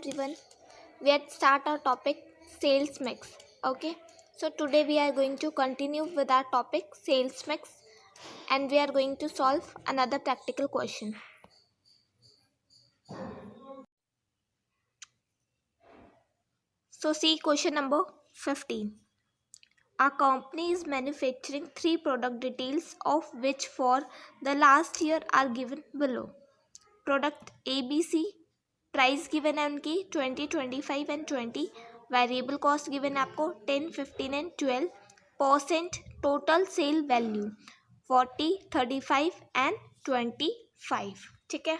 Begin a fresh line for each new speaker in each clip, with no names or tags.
everyone. Let's start our topic sales mix. Okay, so today we are going to continue with our topic sales mix and we are going to solve another practical question. So see question number 15. A company is manufacturing 3 product details of which for the last year are given below. Product ABC, price given है उनकी 20, 25 and 20, variable cost given है आपको 10, 15 and 12%, total sale value 40, 35 and 25. ठीक है,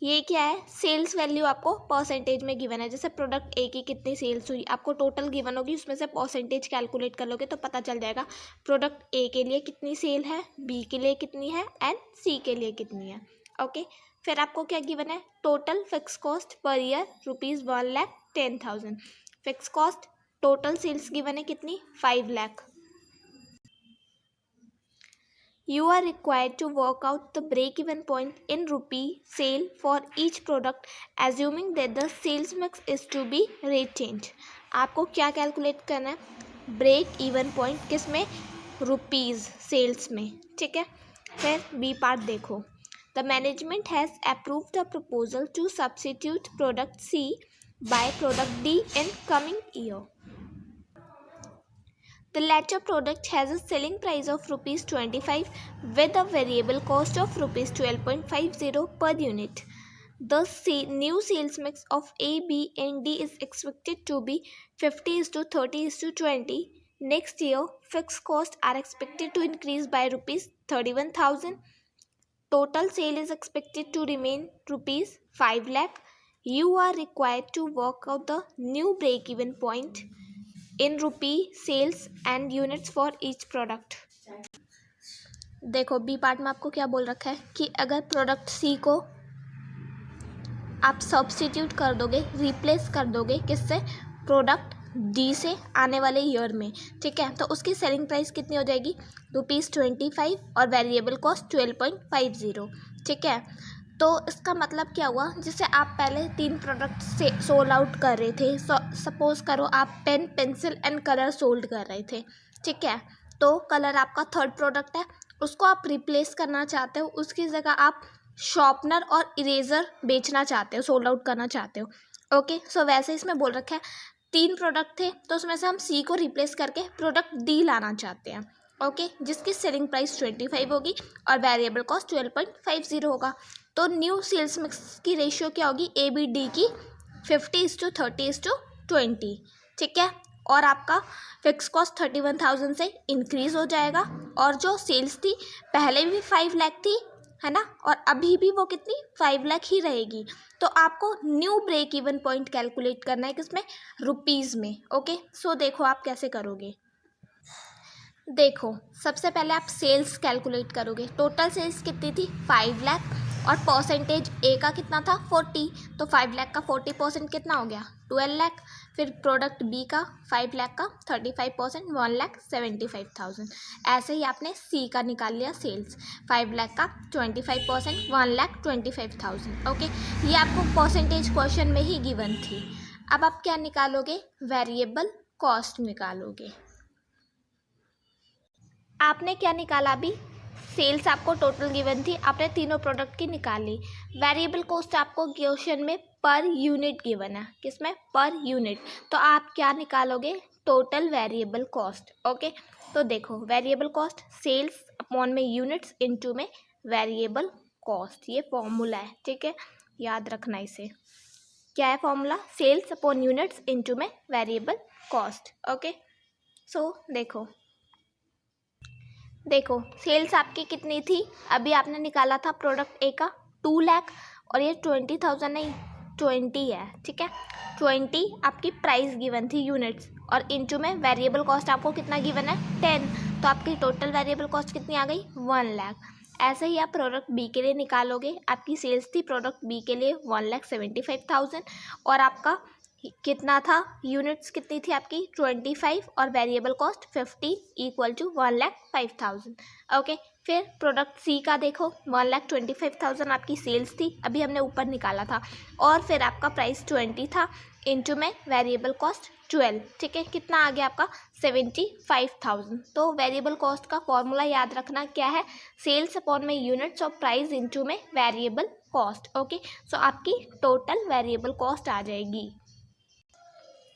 ये क्या है, sales value आपको परसेंटेज में गिवन है. जैसे प्रोडक्ट ए की कितनी सेल्स हुई आपको टोटल गिवन होगी, उसमें से परसेंटेज कैलकुलेट कर लोगे तो पता चल जाएगा प्रोडक्ट ए के लिए कितनी सेल है, बी के लिए कितनी है एंड सी के लिए कितनी है. ओके, फिर आपको क्या गिवन है, total fix cost per year ₹1,10,000. Fix cost total sales given है कितनी, 5 lakh. You are required to work out the break-even point in rupee sale for each product, assuming that the sales mix is to be rate change. आपको क्या calculate करना है, break-even point किस में, rupees sales में. ठीक है, फिर बी पार्ट देखो. The management has approve the proposal to substitute product C by product D in coming year. The latter product has a selling price of ₹25 with a variable cost of ₹12.50 per unit. The new sales mix of A, B and D is expected to be 50:30:20. Next year, fixed costs are expected to increase by ₹31,000. Total sale is expected to remain ₹5 lakh. You are required to work out the new break-even point in rupee sales and units for each product. देखो B part में आपको क्या बोल रखा है कि अगर product सी को आप सब्स्टिट्यूट कर दोगे, रिप्लेस कर दोगे किससे, प्रोडक्ट डी से आने वाले ईयर में. ठीक है, तो उसकी सेलिंग प्राइस कितनी हो जाएगी, ₹25 और वेरिएबल कॉस्ट 12.50. ठीक है, तो इसका मतलब क्या हुआ, जैसे आप पहले 3 प्रोडक्ट से सोल्ड आउट कर रहे थे, सपोज करो आप pen, pencil and colour sold कर रहे थे. ठीक है, तो कलर आपका थर्ड प्रोडक्ट है, उसको आप रिप्लेस करना चाहते हो, उसकी जगह आप शॉर्पनर और इरेजर बेचना चाहते हो, सोल्ड आउट करना चाहते हो. ओके, सो वैसे इसमें बोल रखा है 3 प्रोडक्ट थे तो उसमें से हम सी को रिप्लेस करके प्रोडक्ट डी लाना चाहते हैं. ओके, जिसकी सेलिंग प्राइस 25 होगी और वेरिएबल कॉस्ट 12.50 होगा. तो न्यू सेल्स मिक्स की रेशियो क्या होगी, ए बी डी की 50:30:20. ठीक है, और आपका फिक्स कॉस्ट 31,000 से इंक्रीज हो जाएगा और जो सेल्स थी पहले भी 5 लाख थी, है ना, और अभी भी वो कितनी 5 लाख ही रहेगी. तो आपको new break-even point calculate करना है किसमें, रुपीज़ में. ओके, सो देखो आप कैसे करोगे. देखो सबसे पहले आप सेल्स कैलकुलेट करोगे. टोटल सेल्स कितनी थी, 5 लाख, और परसेंटेज ए का कितना था, 40. तो 5 लाख का 40% कितना हो गया, 12 लाख. फिर प्रोडक्ट बी का 5 लाख का 35%, 1,75,000. ऐसे ही आपने सी का निकाल लिया सेल्स, 5 लाख का 25%, 1,25,000. ओके, ये आपको परसेंटेज क्वेश्चन में ही गिवन थी. अब आप क्या निकालोगे, वेरिएबल कॉस्ट निकालोगे. आपने क्या निकाला, अभी सेल्स आपको टोटल गिवन थी, आपने तीनों प्रोडक्ट की निकाली. वेरिएबल कॉस्ट आपको क्वेश्चन में पर यूनिट गिवन है, किसमें, पर यूनिट. तो आप क्या निकालोगे, टोटल वेरिएबल कॉस्ट. ओके, तो देखो वेरिएबल कॉस्ट सेल्स अपॉन में यूनिट्स इनटू में वेरिएबल कॉस्ट, ये फॉर्मूला है. ठीक है, याद रखना इसे. क्या है formula, sales upon units into में वेरिएबल कॉस्ट. ओके, सो देखो सेल्स आपकी कितनी थी, अभी आपने निकाला था प्रोडक्ट ए का 2 लाख और ये 20,000 नहीं 20 है. ठीक है, 20 आपकी प्राइस गिवन थी यूनिट्स, और इनटू में वेरिएबल कॉस्ट आपको कितना गिवन है, 10. तो आपकी टोटल वेरिएबल कॉस्ट कितनी आ गई, 1 लाख. ऐसे ही आप प्रोडक्ट बी के लिए निकालोगे. आपकी सेल्स थी प्रोडक्ट बी के लिए 1,75,000 और आपका कितना था, यूनिट्स कितनी थी आपकी 25 और variable cost 15 equal to 1,05,000. Okay, फिर प्रोडक्ट सी का देखो 1,25,000 आपकी सेल्स थी, अभी हमने ऊपर निकाला था, और फिर आपका प्राइस 20 था, इनटू में वेरिएबल कॉस्ट 12, ठीक है, कितना आ गया आपका 75,000। तो वेरिएबल कॉस्ट का फॉर्मूला याद रखना क्या है, सेल्स अपॉन में यूनिट्स ऑफ प्राइस इनटू में वेरिएबल कॉस्ट। ओके, सो आपकी टोटल वेरिएबल कॉस्ट आ जाएगी।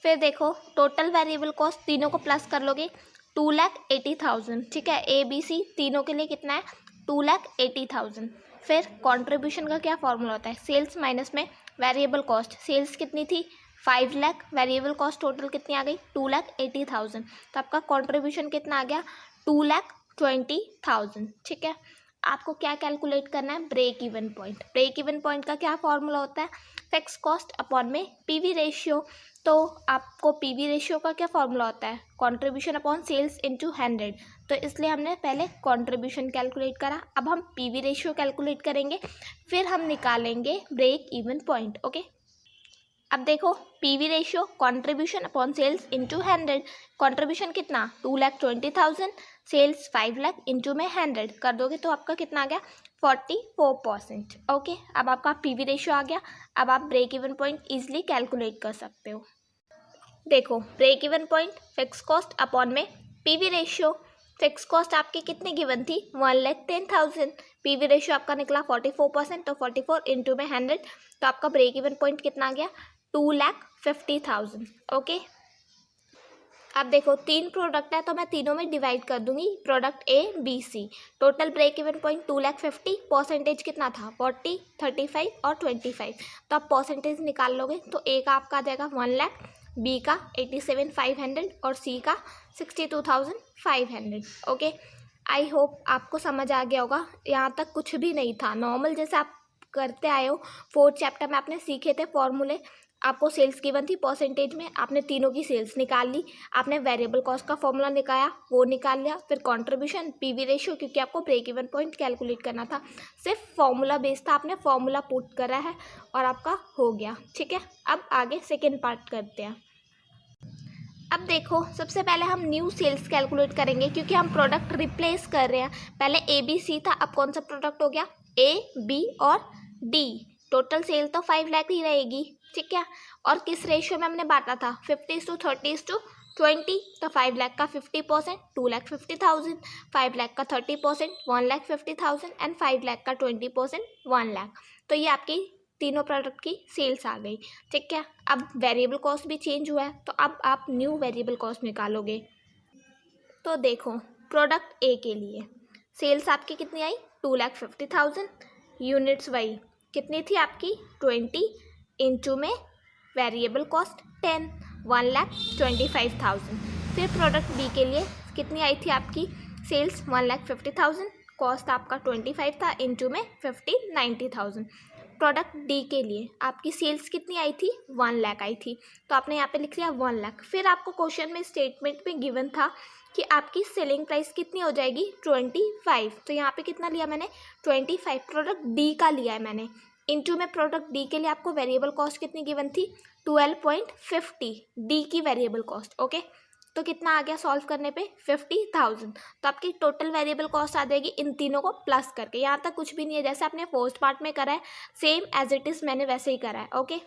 फिर देखो टोटल वेरिएबल कॉस्ट तीनों को प्लस कर लोगे 2,80,000, ठीक है, ए बी सी तीनों के लिए कितना है 2,80,000। फिर कंट्रीब्यूशन का क्या फॉर्मूला होता है, सेल्स माइनस में वेरिएबल कॉस्ट, सेल्स कितनी थी 5 लाख, वेरिएबल कॉस्ट टोटल कितनी आ गई 2,80,000, तो आपका कंट्रीब्यूशन कितना आ गया 2,20,000, ठीक है। आपको क्या कैलकुलेट करना है, break-even point. Break-even point का क्या फॉर्मूला होता है, फिक्स कॉस्ट अपॉन में पीवी रेशियो। तो आपको पीवी रेशियो का क्या फॉर्मूला होता है, कंट्रीब्यूशन अपॉन सेल्स इनटू 100। तो इसलिए हमने पहले कंट्रीब्यूशन कैलकुलेट करा, अब हम पीवी रेशियो कैलकुलेट करेंगे, फिर हम निकालेंगे ब्रेक इवन पॉइंट। ओके, अब देखो PV ratio contribution upon sales into 100, contribution कितना 2,20,000, सेल्स 5 लाख इनटू में 100 कर दोगे तो आपका कितना आ गया 44%। ओके, अब आपका पीवी रेशियो आ गया, अब आप break-even point easily calculate कर सकते हो। देखो break-even point fix cost upon में पीवी रेशियो, फिक्स कॉस्ट आपकी कितनी गिवन थी 1,10,000, पीवी रेशियो आपका निकला 44%, तो 44 इंटू में 100, तो आपका ब्रेक इवन पॉइंट कितना आ गया 2,50,000। ओके, अब देखो 3 प्रोडक्ट है तो मैं तीनों में डिवाइड कर दूंगी, product A B C, total break-even point 2,50,000, percentage कितना था 40, 35 और 25, तो आप परसेंटेज निकाल लोगे तो ए का आपका आ जाएगा 1 लाख, बी का 87,500 और सी का 62,500। ओके, आई होप आपको समझ आ गया होगा, यहाँ तक कुछ भी नहीं था, नॉर्मल जैसे आप करते आए हो। 4th चैप्टर में आपने सीखे थे फॉर्मूले, आपको सेल्स गिवन थी परसेंटेज में, आपने तीनों की सेल्स निकाल ली, आपने वेरिएबल कॉस्ट का फॉर्मूला निकाला वो निकाल लिया, फिर कंट्रीब्यूशन पीवी रेशियो, क्योंकि आपको ब्रेक इवन पॉइंट कैलकुलेट करना था, सिर्फ फॉर्मूला बेस था, आपने फॉर्मूला पुट करा है और आपका हो गया, ठीक है। अब आगे सेकेंड पार्ट करते हैं। अब देखो सबसे पहले हम न्यू सेल्स कैलकुलेट करेंगे, क्योंकि हम प्रोडक्ट रिप्लेस कर रहे हैं, पहले ए बी सी था, अब कौन सा प्रोडक्ट हो गया ए बी और डी, टोटल सेल तो 5 लाख ही रहेगी, ठीक है, और किस रेशियो में हमने बांटा था 50:30:20, तो 5 लाख का 50% 2,50,000, 5 लाख का 30% 1,50,000 एंड 5 लाख का 20% 1 लाख। तो ये आपकी तीनों प्रोडक्ट की सेल्स आ गई, ठीक है। अब वेरिएबल कॉस्ट भी चेंज हुआ है, तो अब आप न्यू वेरिएबल कॉस्ट निकालोगे। तो देखो प्रोडक्ट ए के लिए सेल्स आपकी कितनी आई 2,50,000, यूनिट्स वही कितनी थी आपकी 20, इंटू में वेरिएबल कॉस्ट 10, 1,25,000। फिर प्रोडक्ट बी के लिए कितनी आई थी आपकी सेल्स 1,50,000, कॉस्ट आपका 25 था, इंटू में 50, 90,000। प्रोडक्ट डी के लिए आपकी सेल्स कितनी आई थी 1 लाख आई थी, तो आपने यहाँ पे लिख लिया 1 लाख। फिर आपको क्वेश्चन में स्टेटमेंट में गिवन था कि आपकी सेलिंग प्राइस कितनी हो जाएगी 25, तो यहाँ पे कितना लिया मैंने 25, प्रोडक्ट डी का लिया है मैंने, इंटू में प्रोडक्ट डी के लिए आपको वेरिएबल कॉस्ट कितनी गिवन थी 12.50, डी की वेरिएबल कॉस्ट। ओके, तो कितना आ गया सॉल्व करने पे 50,000, तो आपकी टोटल वेरिएबल कॉस्ट आ जाएगी इन तीनों को प्लस करके। यहाँ तक कुछ भी नहीं है, जैसे आपने फर्स्ट पार्ट में करा है सेम एज इट इज़ मैंने वैसे ही करा है। ओके,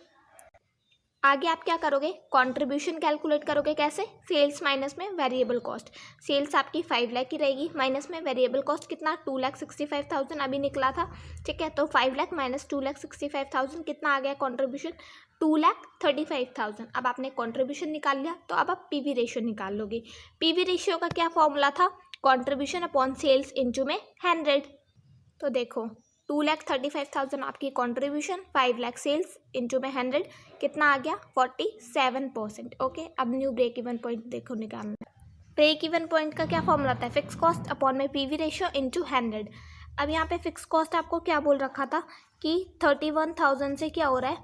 आगे आप क्या करोगे कंट्रीब्यूशन कैलकुलेट करोगे, कैसे सेल्स माइनस में वेरिएबल कॉस्ट, सेल्स आपकी 5 लाख की रहेगी, माइनस में वेरिएबल कॉस्ट कितना 2,65,000 अभी निकला था, ठीक है, तो 5 लाख माइनस 2,65,000 कितना आ गया कंट्रीब्यूशन 2,35,000। अब आपने कंट्रीब्यूशन निकाल लिया, तो अब आप पीवी रेशियो निकाल लोगे। पीवी रेशियो का क्या फॉर्मूला था कंट्रीब्यूशन अपॉन सेल्स इंटू में 100, तो देखो 2,35,000 आपकी कंट्रीब्यूशन, 5 लाख सेल्स इंटू में 100 कितना आ गया 47%। ओके, अब न्यू ब्रेक इवन पॉइंट देखो निकालना है। ब्रेक इवन पॉइंट का क्या फॉर्मूला था फिक्स कॉस्ट अपॉन में पीवी रेशियो इंटू 100। अब यहाँ पे फिक्स कॉस्ट आपको क्या बोल रखा था कि 31,000 से क्या हो रहा है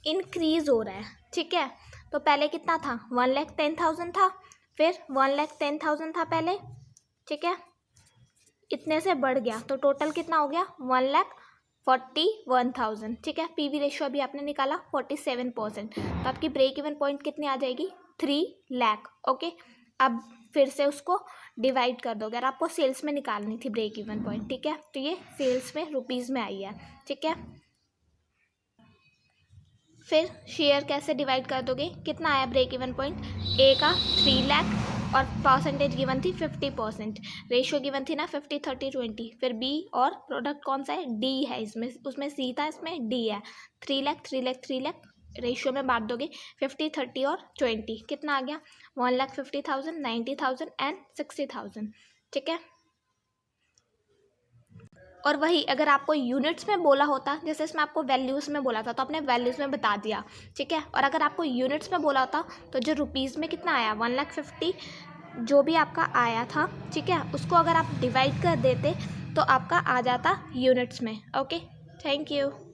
इंक्रीज हो रहा है, ठीक है, तो पहले कितना था 1,10,000 था, फिर 1,10,000 था पहले, ठीक है, इतने से बढ़ गया तो टोटल कितना हो गया 1,41,000, ठीक है। पीवी रेशियो अभी आपने निकाला 47%, तो आपकी ब्रेक इवन पॉइंट कितनी आ जाएगी 3 लाख। ओके, अब फिर से उसको डिवाइड कर दोगे, अगर आपको सेल्स में निकालनी थी ब्रेक इवन पॉइंट, ठीक है, तो ये सेल्स में रुपीज़ में आई है, ठीक है। फिर शेयर कैसे डिवाइड कर दोगे, कितना आया ब्रेक इवन पॉइंट, ए का 3 लाख और परसेंटेज गिवन थी 50%, रेशियो गिवन थी ना 50 30 20, फिर बी और प्रोडक्ट कौन सा है, डी है इसमें, उसमें सी था इसमें डी है, 3 लाख 3 लाख 3 लाख रेशियो में बांट दोगे 50 30 और 20, कितना आ गया 1,50,000 90,000 एंड 60,000, ठीक है। और वही अगर आपको यूनिट्स में बोला होता, जैसे इसमें आपको वैल्यूज़ में बोला था तो आपने वैल्यूज़ में बता दिया, ठीक है। और अगर आपको यूनिट्स में बोला होता तो जो रुपीज़ में कितना आया 1,50,000 जो भी आपका आया था, ठीक है, उसको अगर आप डिवाइड कर देते तो आपका आ जाता यूनिट्स में। Okay, thank you.